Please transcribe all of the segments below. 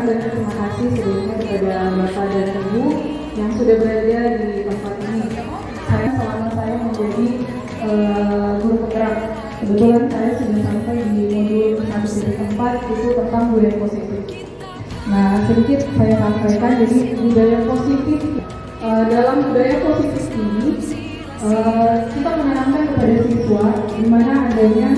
dan terima kasih sebelumnya kepada Bapak dan Ibu yang sudah berada di tempat ini. Selama saya menjadi guru penggerak, kebetulan saya sudah sampai di modul 1.4 itu tentang budaya positif. Nah, sedikit saya sampaikan, jadi budaya positif, dalam budaya positif ini kita menanamkan kepada siswa di mana adanya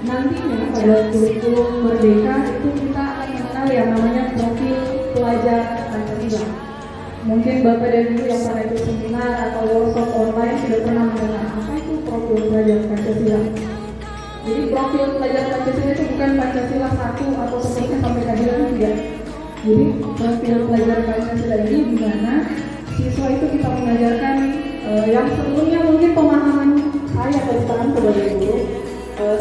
nantinya pada kurikulum Merdeka itu kita akan mengenal yang namanya profil pelajar Pancasila. Mungkin Bapak dan Ibu yang pernah ikut seminar atau workshop online sudah pernah mendengar apa itu profil pelajar Pancasila. Jadi profil pelajar Pancasila itu bukan Pancasila 1 atau seterusnya sampai keadilan, tidak. Jadi profil pelajar Pancasila ini di mana siswa itu kita mengajarkan yang sebelumnya mungkin pemahaman saya atau sekarang sebagai guru,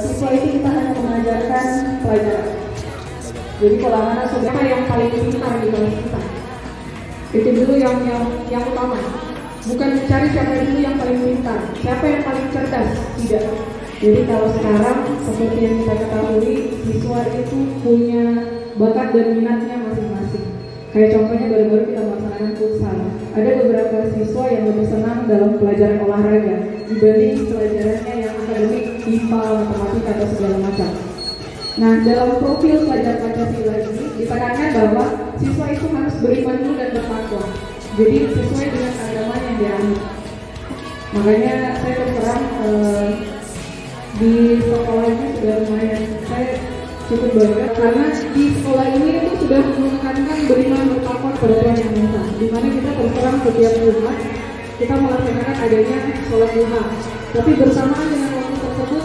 siswa itu kita hanya mengajarkan pelajaran. Jadi kalau anak siapa yang paling pintar di kelas kita, itu dulu yang utama. Bukan mencari siapa dulu yang paling pintar, siapa yang paling cerdas, tidak. Jadi kalau sekarang seperti yang kita ketahui, siswa itu punya bakat dan minatnya masing-masing. Kayak contohnya baru-baru kita melaksanakan futsal. Ada beberapa siswa yang lebih senang dalam pelajaran olahraga dibanding pelajarannya yang akademik, IPA, matematika atau segala macam. Nah, dalam profil pelajar Pancasila ini ditekankan bahwa siswa itu harus beriman dulu dan bertakwa. Jadi sesuai dengan agama yang dianut. Makanya saya terserang di sekolah ini sudah lumayan, saya cukup bangga karena di sekolah ini itu sudah menekankan beriman bertakwa kepada Tuhan Yang Maha Esa, di mana kita terserang setiap Jumat kita melaksanakan adanya sholat duha. Tapi bersamaan dengan waktu tersebut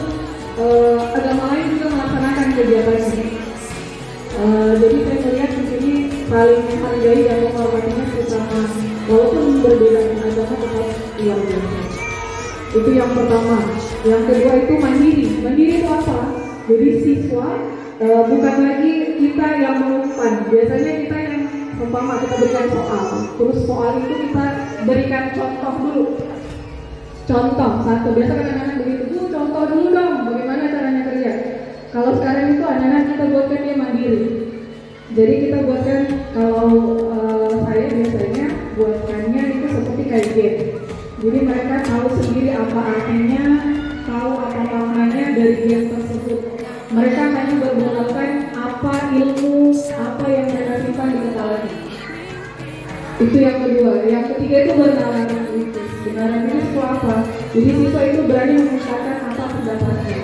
agama lain juga melaksanakan kegiatannya. Jadi saya melihat di sini saling menghargai dan menghormatinya bersama, walaupun berbeda agama tetap luar biasa. Itu yang pertama. Yang kedua itu mandiri. Mandiri itu apa? Jadi siswa bukan lagi kita yang mengumpan. Biasanya kita yang umpama kita berikan soal, terus soal itu kita berikan contoh dulu. Contoh satu, biasa kadang-kadang begitu, Bu, contoh dulu dong bagaimana caranya kerja. Kalau sekarang itu anak-anak kita buatkan dia mandiri. Jadi kita buatkan, kalau saya biasanya buatkannya itu seperti kayak game. Jadi mereka tahu sendiri apa artinya, tahu apa maknanya dari game tersebut. Mereka hanya bermodalkan apa ilmu, apa yang mereka simpan di kepalanya. Itu yang kedua. Yang ketiga itu bernalar kritis. Kebenaran kritis itu apa? Jadi siswa itu berani mengungkapkan apa pendapatnya.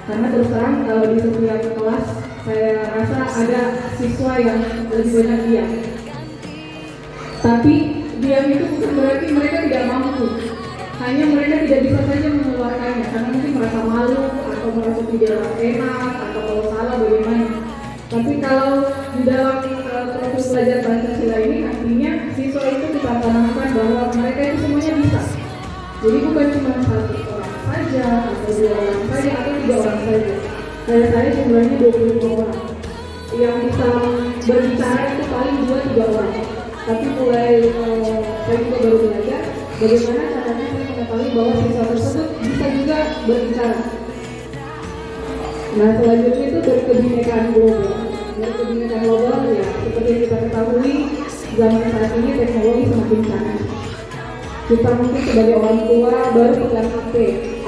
Karena terus terang kalau di setiap kelas saya rasa ada siswa yang lebih banyak diam. Tapi diam itu bukan berarti mereka tidak mampu. Hanya mereka tidak bisa saja mengeluarkannya karena mungkin merasa malu atau merasa tidak enak atau kalau salah bagaimana. Tapi kalau di dalam proses belajar Pancasila ini artinya siswa itu kita tanamkan bahwa mereka itu semuanya bisa. Jadi bukan cuma satu orang saja atau 2 orang saja atau 3 orang saja. Kayak saya jumlahnya 25 orang. Yang bisa berbicara itu paling 2-3 orang. Tapi mulai saya juga baru belajar bagaimana caranya saya mengetahui bahwa siswa tersebut bisa juga berbicara. Nah, selanjutnya itu dari kebinekaan global. Dari kebinekaan global ya, seperti yang kita ketahui zaman saat ini teknologi semakin canggih. Kita mungkin sebagai orang tua baru pegang HP,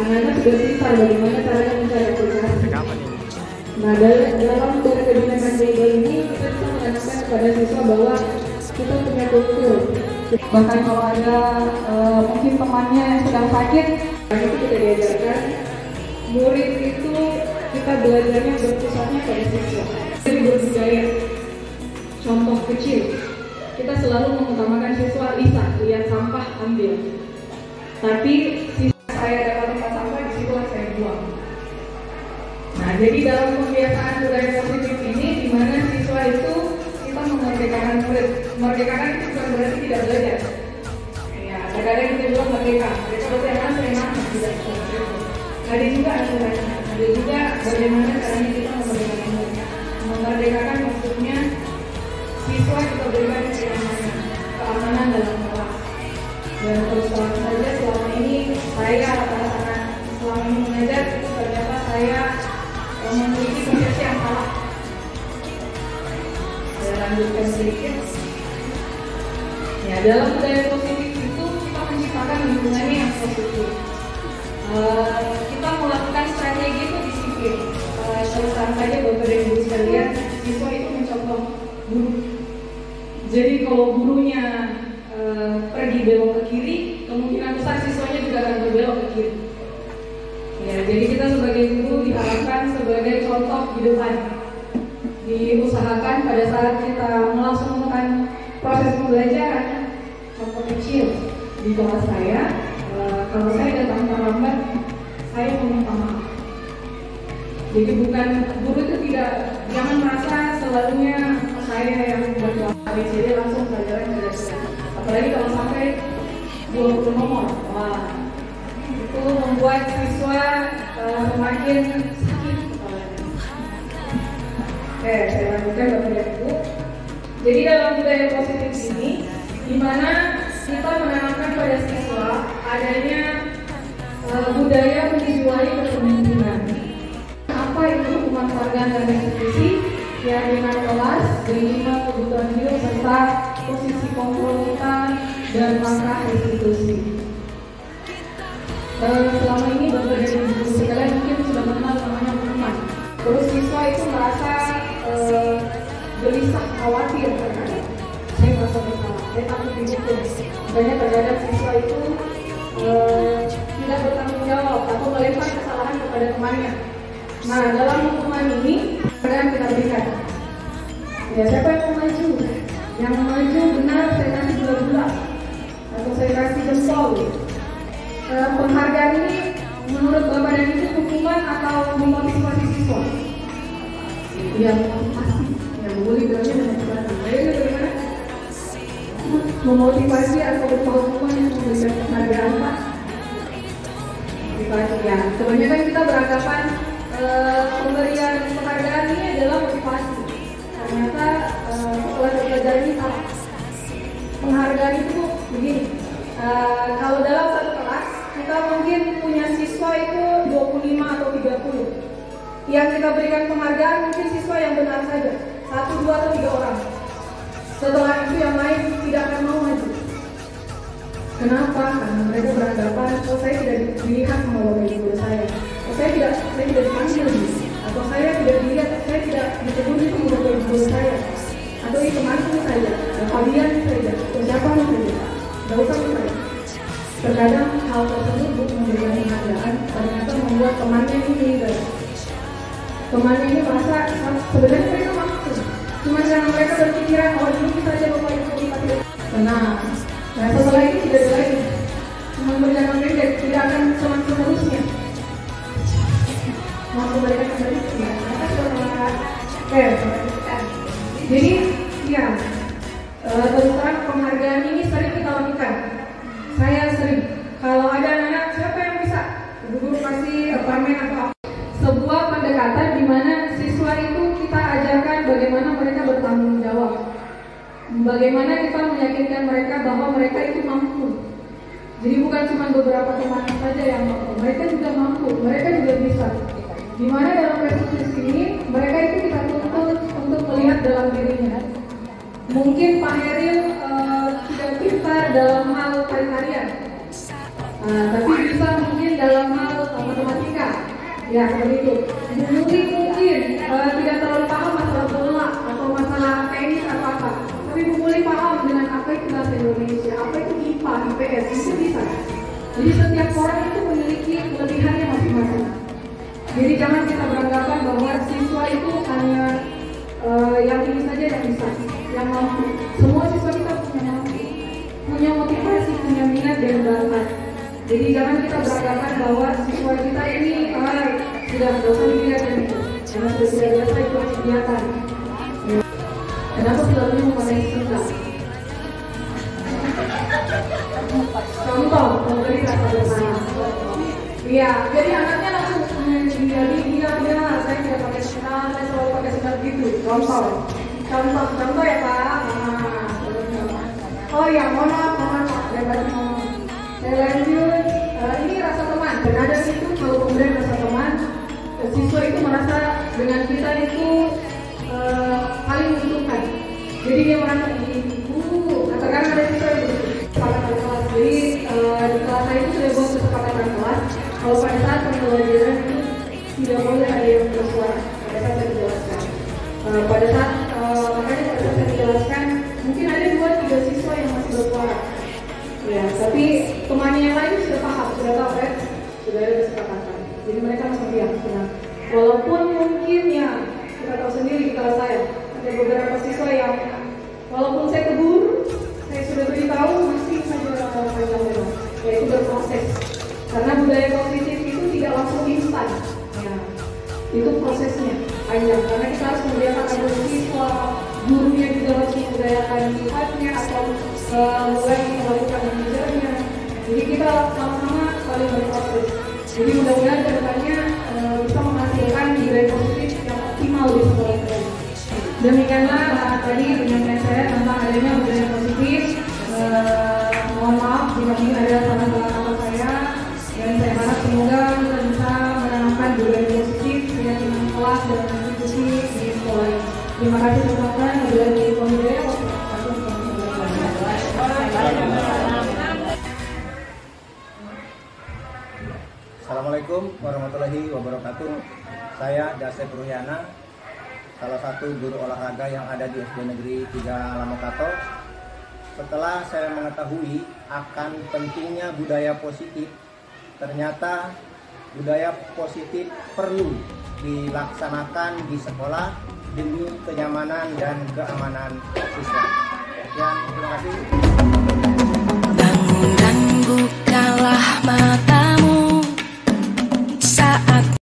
anak-anak sudah pintar bagaimana caranya mencari aplikasi. Nah, dalam dari kebinekaan global ini kita bisa menanamkan kepada siswa bahwa kita punya kultur. Bahkan kalau ada mungkin temannya yang sedang sakit, itu kita diajarkan murid itu kita belajarnya berpusatnya pada siswa. Jadi berbudaya. Contoh kecil, kita selalu mengutamakan siswa lihat sampah ambil. Tapi siswa saya dapat tempat sampah di situ saya buang. Nah, jadi dalam kebiasaan budaya positif ini, di mana siswa itu kita memerdekakan murid. Memerdekakan itu bukan berarti tidak belajar. Ya, kadang-kadang kita bilang merdeka. Mereka bertanya, tidak. Ada juga aturannya. Ada juga bagaimana caranya kita memerdekakan murid. Memerdekakan maksudnya siswa kita berikan keamanan dalam kelas. Dan terus terang saja selama ini saya rata-rata selama ini mengajar itu ternyata saya memiliki persepsi yang salah. Dan lanjutkan sedikit. Ya, dalam budaya positif itu kita menciptakan lingkungannya yang positif. Kita melakukan strategi itu disiplin. Terus saja Bapak dan Ibu sekalian, siswa itu mencontoh guru. Jadi kalau gurunya pergi belok ke kiri, kemungkinan besar siswanya juga akan berbelok ke kiri. Ya, jadi kita sebagai guru diharapkan sebagai contoh di depan. Diusahakan pada saat kita melangsungkan proses pembelajaran, contoh kecil di kelas saya, kalau saya datang terlambat, saya meminta maaf. Jadi bukan guru itu jangan merasa selalunya saya yang berkuasa, jadi langsung pelajaran tidak selesai. Apalagi kalau sampai 20 nomor, wah itu membuat siswa semakin sakit. Oke, saya lanjutkan Bapak dan Ibu. Jadi dalam budaya positif ini, di mana kita menanamkan pada siswa adanya budaya menjiwai kepemimpinan. Apa itu penghargaan dan institusi? Ya, dengan kelas, dengan kebutuhan hidup serta posisi kontrol kita dan langkah institusi. Selama ini Bapak dan Ibu sekalian mungkin sudah mengenal namanya teman. Terus siswa itu merasa gelisah, khawatir terkadang. Saya merasa bersalah, saya takut dihukum. Makanya terkadang siswa itu tidak bertanggung jawab atau melempar kesalahan kepada temannya. Nah, dalam hukuman ini kadang kita berikan. Ya, siapa yang mau maju? Yang maju benar saya kasih gula-gula atau saya kasih jempol. Penghargaan ini menurut Bapak dan Ibu hukuman atau memotivasi siswa? Yang motivasi, yang boleh bilangnya memotivasi. Jadi bagaimana? Memotivasi atau berupa hukuman yang memberikan penghargaan Pak? Motivasi ya. Kebanyakan kita beranggapan pemberian penghargaan ini adalah motivasi. Ternyata setelah belajar ini salah. Penghargaan itu begini. Kalau dalam satu kelas kita mungkin punya siswa itu 25 atau 30. Yang kita berikan penghargaan mungkin siswa yang benar saja, 1, 2, atau 3 orang. Setelah itu yang lain tidak akan mau maju. Kenapa? Karena mereka beranggapan, oh saya tidak dilihat sama Bapak Ibu saya, oh saya tidak dipanggil, atau saya tidak dilihat, saya tidak disebut itu Bapak Ibu saya, atau itu temanku saja, kalian saja, atau siapa saja, tidak usah saya. Terkadang hal tersebut bukan memberikan penghargaan, ternyata membuat temannya ini minder. Temannya ini merasa sebenarnya mereka mampu, cuma karena mereka berpikiran oh ini saja Bapak Ibu kita tidak. Nah setelah itu tidak ada lagi, cuma berjalan pendek, tidak akan seterusnya. Mau kembalikan kembali ya, mereka sudah mengatakan. Jadi ya terus terang penghargaan ini sering kita lakukan. Saya sering, kalau ada anak siapa yang bisa guru kasih permen atau apa, sebuah pendekatan di mana siswa itu kita ajarkan bagaimana mereka bertanggung jawab, bagaimana kita meyakinkan mereka bahwa mereka itu mampu. Jadi bukan cuma beberapa teman saja yang mampu, mereka juga mampu, mereka juga bisa. Di mana dalam kasus ini mereka itu kita tuntut untuk melihat dalam dirinya. Mungkin Pak Heril tidak pintar dalam hal tari-tarian, tapi bisa mungkin dalam hal matematika, ya seperti itu. Mungkin tidak terlalu paham masalah bola atau masalah tenis atau apa, tapi mulai paham dengan apa itu bahasa Indonesia, apa itu IPA, IPS, itu bisa. Jadi setiap orang itu memiliki kelebihannya masing-masing. Jadi jangan kita beranggapan bahwa siswa itu hanya yang ini saja yang bisa, yang mampu. Semua siswa kita punya motivasi, punya minat dan bakat. Jadi jangan kita beranggapan bahwa siswa kita ini sudah dosa dilihat dan itu, karena sudah tidak biasa itu kegiatan. Kenapa selalu mempunyai suka? Contoh, memberi rasa bersalah. Iya, jadi anaknya langsung menjadi dia saya tidak pakai sendal, saya selalu pakai sendal gitu. Contoh ya Pak. Oh ya, mohon maaf Pak. Saya lanjut. Ini rasa teman. Terkadang itu kalau kemudian rasa teman, siswa itu merasa dengan kita itu paling menguntungkan. Jadi dia merasa ibu, atau kan ada siswa yang kesepakatan kelas. Jadi di kelas saya itu sudah buat kesepakatan kelas. Kalau pada saat pembelajaran itu tidak boleh ada yang bersuara. Pada saat saya jelaskan. Makanya pada saat saya jelaskan, mungkin ada 2-3 siswa yang masih bersuara. Ya, tapi temannya yang lain sudah paham, sudah tahu ya, sudah ada kesepakatan. Jadi mereka langsung diam. Walaupun mungkin ya kita tahu sendiri di kelas saya ada beberapa siswa yang walaupun saya tegur, saya sudah beritahu masih saja panjang lebar, yaitu berproses. Karena budaya positif itu tidak langsung instan, ya, itu prosesnya panjang. Karena kita harus membiasakan ada siswa, gurunya juga harus membudayakan sifatnya atau mulai melakukan mengajarnya. Jadi kita sama-sama saling berproses. Jadi mudah-mudahan kedepannya bisa menghasilkan budaya positif yang optimal di sekolah kita. Demikianlah tadi penyampaian saya tentang adanya budaya positif. Mohon maaf jika mungkin ada salah-salah kata saya, dan saya harap semoga kita bisa menanamkan budaya positif di lingkungan kelas dan institusi di sekolah ini. Terima kasih teman-teman. Wabillahi taufiq. Assalamualaikum warahmatullahi wabarakatuh. Saya Dasep Ruhyana, salah satu guru olahraga yang ada di SD Negeri 3 Lamokato. Setelah saya mengetahui akan pentingnya budaya positif, ternyata budaya positif perlu dilaksanakan di sekolah demi kenyamanan dan keamanan siswa. Terima kasih. Bangun dan bukalah mata.